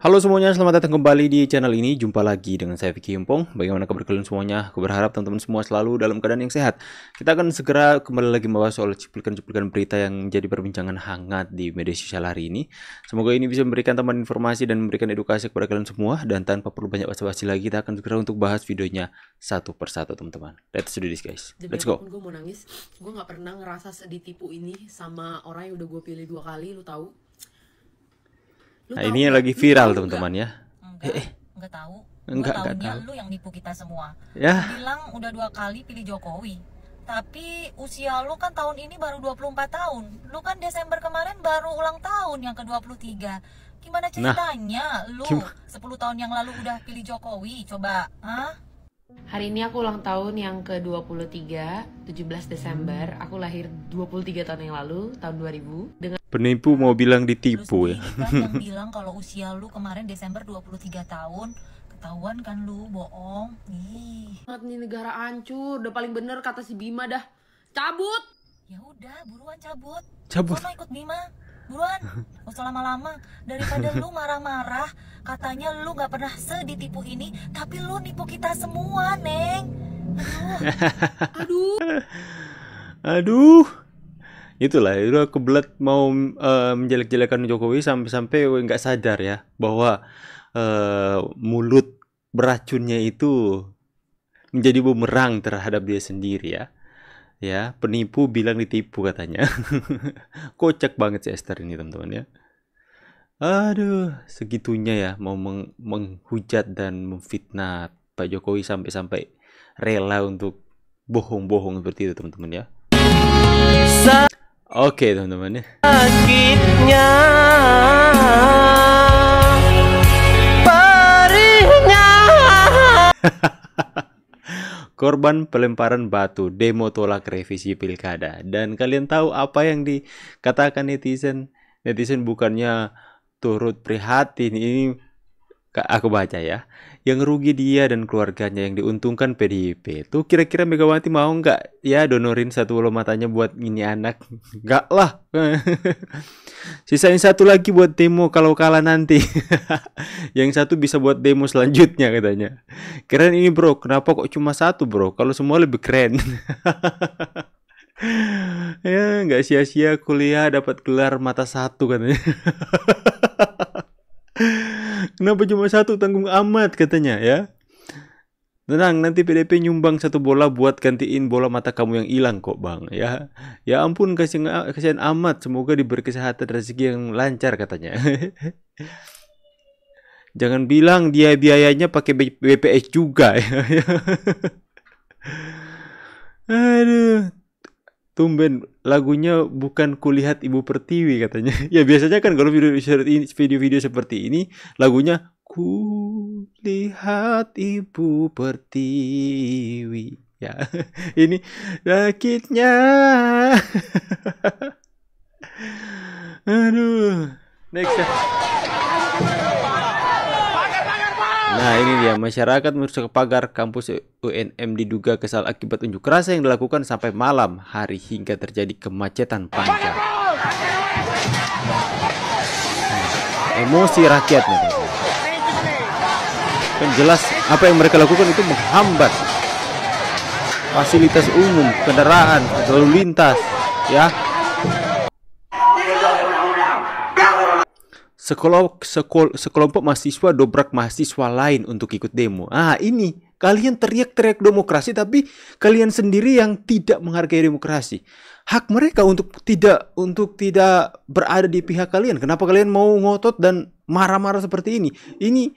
Halo semuanya, selamat datang kembali di channel ini. Jumpa lagi dengan saya Vicky Yumpong. Bagaimana kabar kalian semuanya? Aku berharap teman-teman semua selalu dalam keadaan yang sehat. Kita akan segera kembali lagi membahas soal cuplikan-cuplikan berita yang jadi perbincangan hangat di media sosial hari ini. Semoga ini bisa memberikan tambahan informasi dan memberikan edukasi kepada kalian semua. Dan tanpa perlu banyak basa-basi lagi, kita akan segera untuk bahas videonya satu persatu, teman-teman. Let's do this, guys. Let's go. Gue mau nangis. Gue nggak pernah ngerasa seditipu ini sama orang yang udah gue pilih 2 kali. Lu tahu? Nah, ini yang lagi viral, teman-teman ya. Enggak tahu. Enggak Tahunya tahu. lu yang nipu kita semua. Ya. Bilang udah 2 kali pilih Jokowi. Tapi usia lu kan tahun ini baru 24 tahun. Lu kan Desember kemarin baru ulang tahun yang ke-23. Gimana ceritanya lu 10 tahun yang lalu udah pilih Jokowi? Coba, Hari ini aku ulang tahun yang ke-23, 17 Desember. Aku lahir 23 tahun yang lalu, tahun 2000. Dengan Penipu mau bilang ditipu Lu ya. sendiri kan yang bilang kalau usia lu kemarin Desember 23 tahun. Ketahuan kan lu bohong. Ih. banget nih negara hancur. Udah paling bener kata si Bima dah. Cabut! Ya udah, buruan cabut. Cabut. Sono ikut Bima. Buruan. Gak usah lama-lama. Daripada lu marah-marah, katanya lu gak pernah seditipu ini, tapi lu nipu kita semua, Neng. Aduh. Aduh. Itulah, itu kebelet mau menjelek-jelekan Jokowi sampai-sampai nggak sadar ya bahwa mulut beracunnya itu menjadi bumerang terhadap dia sendiri ya. Ya, penipu bilang ditipu katanya. Kocak banget si Esther ini, teman-teman ya. Aduh, segitunya ya mau menghujat dan memfitnah Pak Jokowi sampai-sampai rela untuk bohong-bohong seperti itu, teman-teman ya. Oke, teman-teman ya. Sakitnya, perihnya. Korban pelemparan batu demo tolak revisi pilkada. Dan kalian tahu apa yang dikatakan netizen? Netizen bukannya turut prihatin, ini aku baca ya. Yang rugi dia dan keluarganya, yang diuntungkan PDIP. Tuh kira-kira Megawati mau nggak ya donorin 1 bola matanya buat ini anak? Nggak lah. Sisain 1 lagi buat demo kalau kalah nanti. Yang 1 bisa buat demo selanjutnya katanya. Keren ini bro, kenapa kok cuma 1 bro? Kalau semua lebih keren. Ya nggak sia-sia kuliah dapat gelar mata 1 katanya. Kenapa cuma 1, tanggung amat katanya ya. Tenang, nanti PDP nyumbang 1 bola buat gantiin bola mata kamu yang hilang kok bang ya. Ya ampun, kasihan amat, semoga diberi kesehatan rezeki yang lancar katanya. Jangan bilang dia biayanya pakai BPS juga ya. Aduh, tumben lagunya bukan Kulihat Ibu Pertiwi katanya. Ya biasanya kan kalau video-video seperti ini lagunya Kulihat Ibu Pertiwi. Ya. Ini sakitnya. Aduh. Next ya. Nah ini dia, masyarakat merusak pagar kampus UNM diduga kesal akibat unjuk rasa yang dilakukan sampai malam hari hingga terjadi kemacetan panjang. Emosi rakyatnya kan jelas apa yang mereka lakukan itu menghambat fasilitas umum, kendaraan, lalu lintas ya. Sekelompok mahasiswa dobrak mahasiswa lain untuk ikut demo. Ini kalian teriak-teriak demokrasi, tapi kalian sendiri yang tidak menghargai demokrasi. Hak mereka untuk tidak berada di pihak kalian. Kenapa kalian mau ngotot dan marah-marah seperti ini? Ini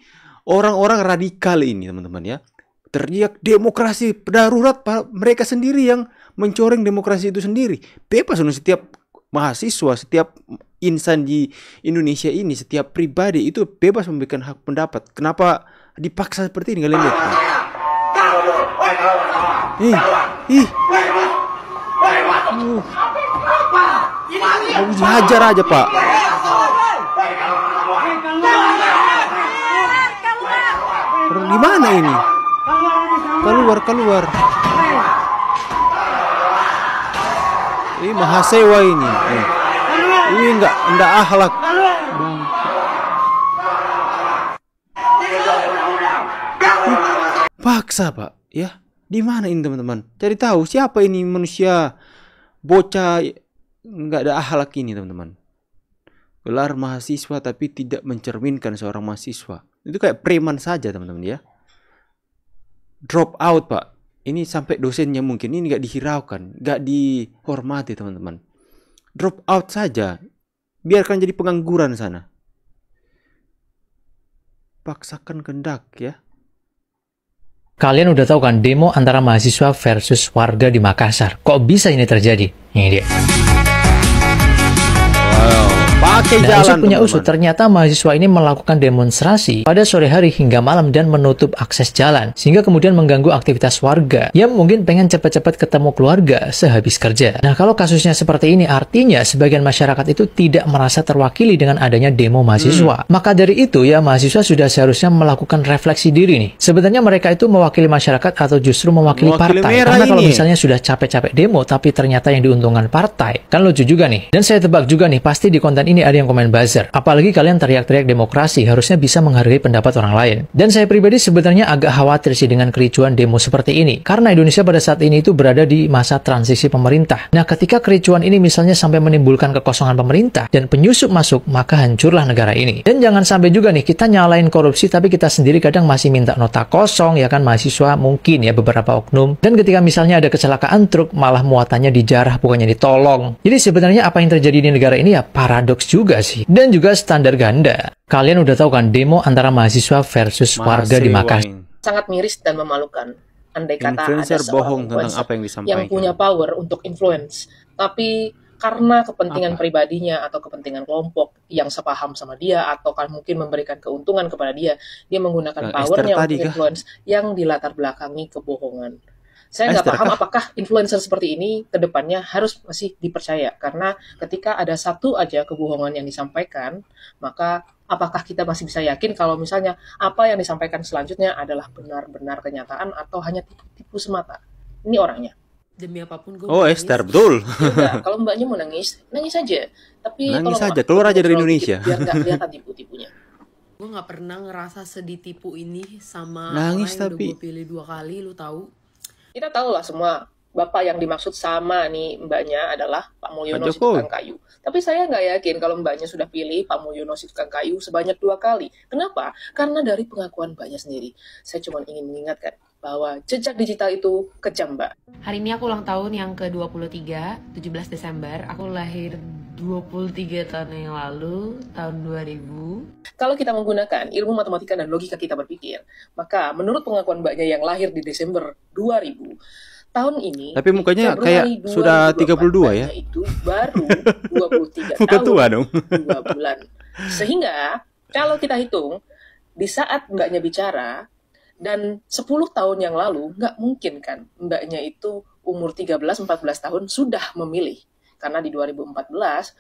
orang-orang radikal ini, teman-teman ya. Teriak demokrasi darurat, mereka sendiri yang mencoreng demokrasi itu sendiri. Bebas untuk setiap mahasiswa, setiap insan di Indonesia ini, setiap pribadi itu bebas memberikan hak pendapat. Kenapa dipaksa seperti ini, kalian lihat? Mau dihajar aja pak. Gimana ini? Keluar. Ini mahasewa ini. Ini enggak akhlak. Dipaksa, Pak. Ya, di mana ini teman-teman? Cari tahu siapa ini manusia bocah nggak ada akhlak ini, teman-teman. Gelar mahasiswa tapi tidak mencerminkan seorang mahasiswa. Itu kayak preman saja, teman-teman ya. Drop out, Pak. Ini sampai dosennya mungkin ini nggak dihiraukan, nggak dihormati, teman-teman. Drop out saja. Biarkan jadi pengangguran sana. Paksakan kehendak ya. Kalian udah tahu kan demo antara mahasiswa versus warga di Makassar. Kok bisa ini terjadi? Ini dia. Pakai Nah, jalan, usut punya teman-teman. usut, ternyata mahasiswa ini melakukan demonstrasi pada sore hari hingga malam dan menutup akses jalan, sehingga kemudian mengganggu aktivitas warga yang mungkin pengen cepat-cepat ketemu keluarga sehabis kerja. Nah, kalau kasusnya seperti ini, artinya sebagian masyarakat itu tidak merasa terwakili dengan adanya demo mahasiswa. Maka dari itu ya, mahasiswa sudah seharusnya melakukan refleksi diri nih. Sebenarnya mereka itu mewakili masyarakat atau justru mewakili Mewakili partai? merah Karena kalau ini. misalnya sudah capek-capek demo, tapi ternyata yang diuntungkan partai, kan lucu juga nih. Dan saya tebak juga nih, pasti di konten ini ada yang komen buzzer. Apalagi kalian teriak-teriak demokrasi, harusnya bisa menghargai pendapat orang lain. Dan saya pribadi sebenarnya agak khawatir sih dengan kericuan demo seperti ini. Karena Indonesia pada saat ini itu berada di masa transisi pemerintah. Nah, ketika kericuan ini misalnya sampai menimbulkan kekosongan pemerintah dan penyusup masuk, maka hancurlah negara ini. Dan jangan sampai juga nih kita nyalain korupsi, tapi kita sendiri kadang masih minta nota kosong, ya kan, mahasiswa mungkin ya beberapa oknum. Dan ketika misalnya ada kecelakaan truk, malah muatannya dijarah bukannya ditolong. Jadi sebenarnya apa yang terjadi di negara ini ya paradoks juga sih. Dan juga standar ganda. Kalian udah tahu kan demo antara mahasiswa versus warga di Makassar. Sangat miris dan memalukan. Andai kata Influencer ada bohong seorang tentang influencer apa yang disampaikan. yang punya power untuk influence, tapi karena kepentingan pribadinya atau kepentingan kelompok yang sepaham sama dia atau kan mungkin memberikan keuntungan kepada dia, dia menggunakan powernya untuk influence yang dilatar belakangi kebohongan. Saya nggak paham apakah influencer seperti ini ke depannya harus masih dipercaya. Karena ketika ada satu aja kebohongan yang disampaikan, maka apakah kita masih bisa yakin kalau misalnya apa yang disampaikan selanjutnya adalah benar-benar kenyataan atau hanya tipu-tipu semata? Ini orangnya. Demi apapun gue Oh, Esther, betul. Ya, kalau mbaknya mau nangis, nangis aja. Tapi nangis tolong aja, keluar aja dari Indonesia. Biar nggak kelihatan tipu-tipunya. Gue nggak pernah ngerasa sedih tipu ini sama Nangis orang yang tapi. udah gue pilih 2 kali, lu tahu? Kita tahu lah semua, bapak yang dimaksud sama nih mbaknya adalah Pak Mulyono si tukang kayu. Tapi saya nggak yakin kalau mbaknya sudah pilih Pak Mulyono si tukang kayu sebanyak 2 kali. Kenapa? Karena dari pengakuan mbaknya sendiri. Saya cuma ingin mengingatkan bahwa jejak digital itu kejam, Mbak. Hari ini aku ulang tahun yang ke-23, 17 Desember. Aku lahir 23 tahun yang lalu, tahun 2000. Kalau kita menggunakan ilmu matematika dan logika kita berpikir, maka menurut pengakuan mbaknya yang lahir di Desember 2000, tahun ini, tapi mukanya kayak sudah 32 ya. Itu baru 23 Muka tahun, tua dong. 2 bulan. Sehingga, kalau kita hitung, di saat mbaknya bicara, dan 10 tahun yang lalu, nggak mungkin kan mbaknya itu umur 13-14 tahun sudah memilih. Karena di 2014,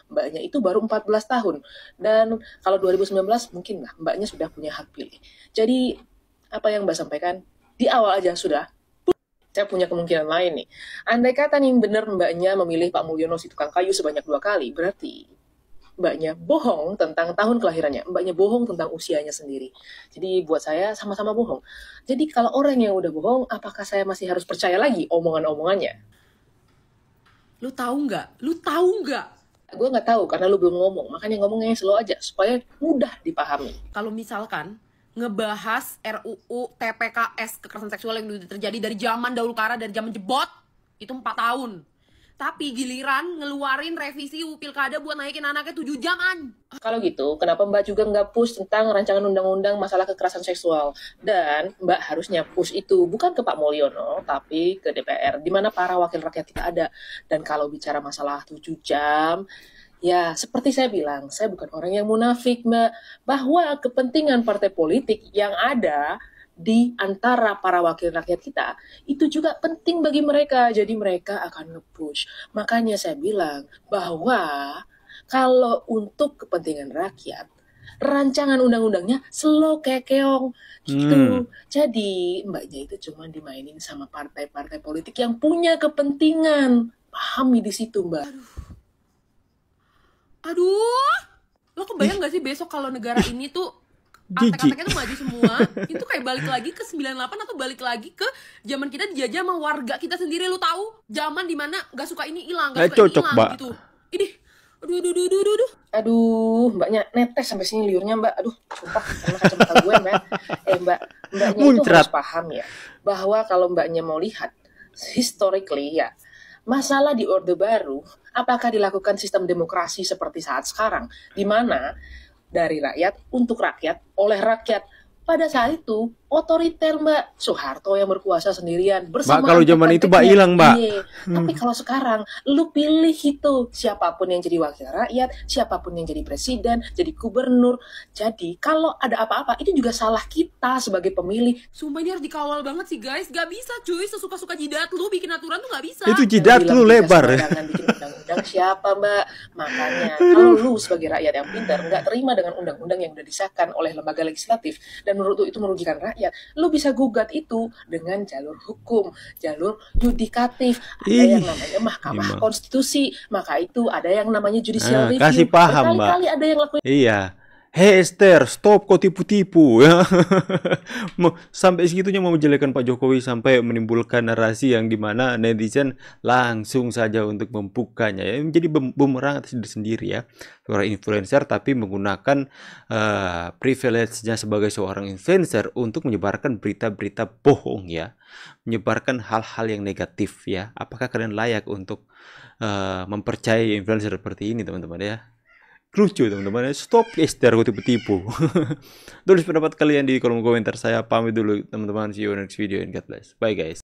mbaknya itu baru 14 tahun. Dan kalau 2019, mungkin lah mbaknya sudah punya hak pilih. Jadi, apa yang mbak sampaikan, di awal aja sudah. Saya punya kemungkinan lain nih. Andai kata nih benar mbaknya memilih Pak Mulyono si tukang kayu sebanyak 2 kali, berarti mbaknya bohong tentang tahun kelahirannya. Mbaknya bohong tentang usianya sendiri. Jadi buat saya sama-sama bohong. Jadi kalau orang yang udah bohong, apakah saya masih harus percaya lagi omongan-omongannya? Lu tahu nggak? Lu tahu nggak? Gue nggak tahu karena lu belum ngomong. Makanya ngomongnya slow aja supaya mudah dipahami. Kalau misalkan ngebahas RUU TPKS kekerasan seksual yang udah terjadi dari zaman dahulu kala, dari zaman jebot, itu 4 tahun. Tapi giliran ngeluarin revisi UU Pilkada buat naikin anaknya 7 jaman. Kalau gitu, kenapa Mbak juga nggak push tentang rancangan undang-undang masalah kekerasan seksual? Dan Mbak harusnya push itu bukan ke Pak Mulyono, tapi ke DPR, di mana para wakil rakyat kita ada. Dan kalau bicara masalah 7 jam, ya seperti saya bilang, saya bukan orang yang munafik, Mbak. Bahwa kepentingan partai politik yang ada di antara para wakil rakyat kita, itu juga penting bagi mereka. Jadi mereka akan nge-push. Makanya saya bilang bahwa kalau untuk kepentingan rakyat, rancangan undang-undangnya slow kekeong gitu. Jadi mbaknya itu cuma dimainin sama partai-partai politik yang punya kepentingan. Pahami di situ, Mbak. Aduh, lo kebayang gak sih besok kalau negara ini tuh Jijik. artek-arteknya tuh maju semua. Itu kayak balik lagi ke 98 atau balik lagi ke zaman kita dijajah sama warga kita sendiri. Lu tahu zaman dimana gak suka ini hilang, Nggak gak suka cocok, ini hilang Mbak. gitu. Ini aduh. Aduh, mbaknya netes sampai sini liurnya, mbak. Aduh, sumpah karena kacamata gue, mbak. Mbaknya itu Muncrat. harus paham ya, bahwa kalau mbaknya mau lihat historically ya, masalah di Orde Baru, apakah dilakukan sistem demokrasi seperti saat sekarang, di mana dari rakyat untuk rakyat oleh rakyat. Pada saat itu otoriter, Mbak. Soeharto yang berkuasa sendirian bersama Mbak, kalau zaman itu, Mbak, antek-anteknya. hilang, Mbak. Iya. Tapi kalau sekarang lu pilih itu siapapun yang jadi wakil rakyat, siapapun yang jadi presiden, jadi gubernur. Jadi kalau ada apa-apa itu juga salah kita sebagai pemilih. Sumpah ini harus dikawal banget sih guys. Gak bisa cuy, sesuka-suka jidat lu bikin aturan tuh gak bisa. Itu Yang jidat bilang lu bisa lebar. sembarangan bikin undang-undang siapa, Mbak? Makanya kalau lu sebagai rakyat yang pintar nggak terima dengan undang-undang yang udah disahkan oleh lembaga legislatif dan menurut lu itu merugikan rakyat, lu bisa gugat itu dengan jalur hukum, jalur yudikatif. Ada yang namanya Mahkamah Gimana? Konstitusi, maka itu ada yang namanya judicial review. Kasih paham, Mbak. Berkali-kali ada yang lakuin Iya. Hei Esther, stop kau tipu-tipu ya. Sampai segitunya mau menjelekan Pak Jokowi sampai menimbulkan narasi yang dimana netizen langsung saja untuk membukanya ya. Menjadi bumerang atas diri sendiri ya. Seorang influencer tapi menggunakan privilege-nya sebagai seorang influencer untuk menyebarkan berita-berita bohong ya. Menyebarkan hal-hal yang negatif ya. Apakah kalian layak untuk mempercayai influencer seperti ini teman-teman ya? Lucu teman-teman, stop Esther tipu-tipu. Tulis pendapat kalian di kolom komentar. Saya pamit dulu teman-teman, see you next video and God bless, bye guys.